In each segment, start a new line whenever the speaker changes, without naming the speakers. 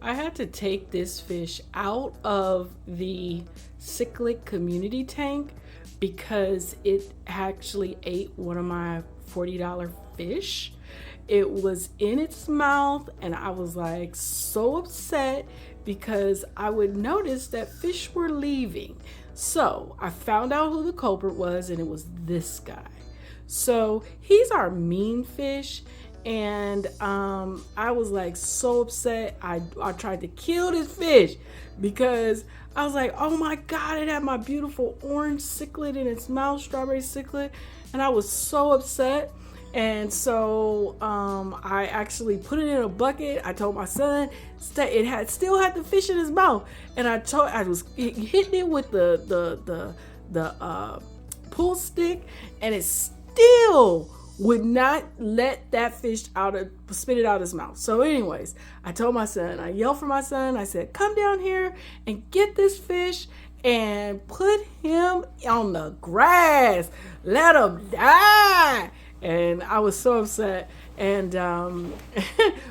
I had to take this fish out of the cichlid community tank because it actually ate one of my $40 fish. It was in its mouth, and I was like so upset because I would notice that fish were leaving. So I found out who the culprit was, and it was this guy. So he's our mean fish, and I was like so upset. I tried to kill this fish because I was like, oh my god, it had my beautiful orange cichlid in its mouth, strawberry cichlid, and I was so upset. And so I actually put it in a bucket. I told my son it still had the fish in his mouth, and I was hitting it with the pull stick, and it still would not let that fish spit it out of his mouth. So anyways, I told my son, I yelled for my son. I said, come down here and get this fish and put him on the grass. Let him die. And I was so upset. And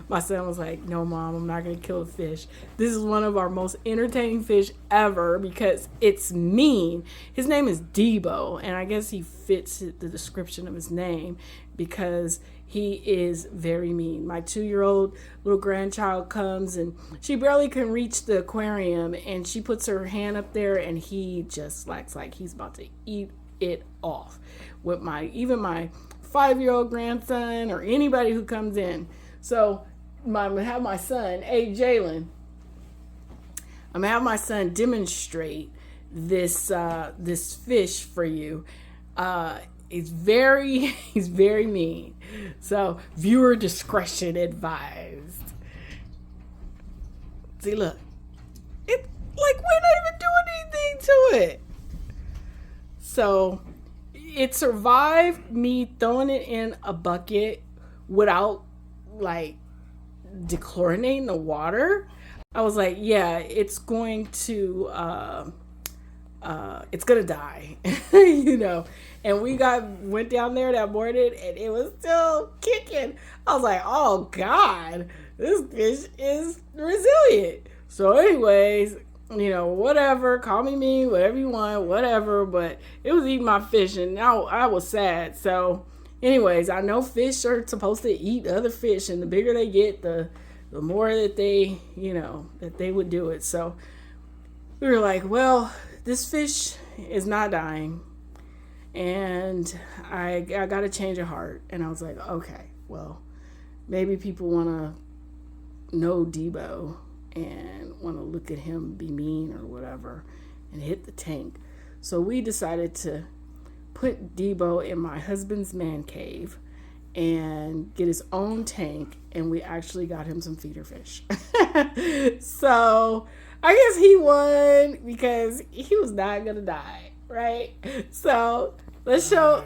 my son was like, no, Mom, I'm not going to kill a fish. This is one of our most entertaining fish ever because it's mean. His name is Debo, and I guess he fits the description of his name because he is very mean. My 2-year-old little grandchild comes, and she barely can reach the aquarium, and she puts her hand up there, and he just acts like he's about to eat it off. With even my 5-year-old grandson or anybody who comes in. So I'm gonna have my son, Jalen. I'm gonna have my son demonstrate this fish for you. He's very mean. So viewer discretion advised. See, look, it like we're not even doing anything to it. So it survived me throwing it in a bucket without like dechlorinating the water. I was like, yeah, it's going to die, you know. And we went down there that morning, and it was still kicking. I was like, oh God, this fish is resilient. So anyways, you know, whatever, call me mean, whatever you want, whatever, but it was eating my fish, and now I was sad. So anyways, I know fish are supposed to eat other fish, and the bigger they get, the more that they, you know, that they would do it. So we were like, well, this fish is not dying, and I got to change of heart. And I was like, okay, well, maybe people want to know Debo and want to look at him be mean or whatever and hit the tank. So we decided to put Debo in my husband's man cave and get his own tank, and we actually got him some feeder fish. So I guess he won because he was not gonna die, right? So let's show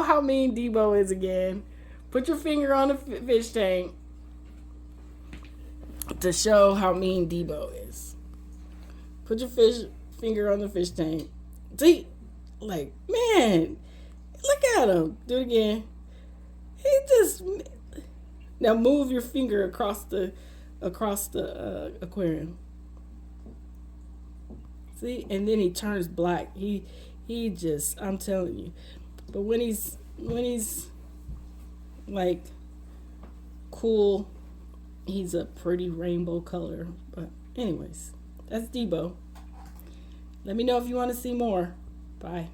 how mean Debo is again. Put your finger on the fish tank to show how mean Debo is. Put your finger on the fish tank. See, like, man, look at him. Do it again. He just now move your finger across the aquarium. See, and then he turns black. He just, I'm telling you. But when he's like cool, he's a pretty rainbow color. But anyways, that's Debo. Let me know if you want to see more. Bye.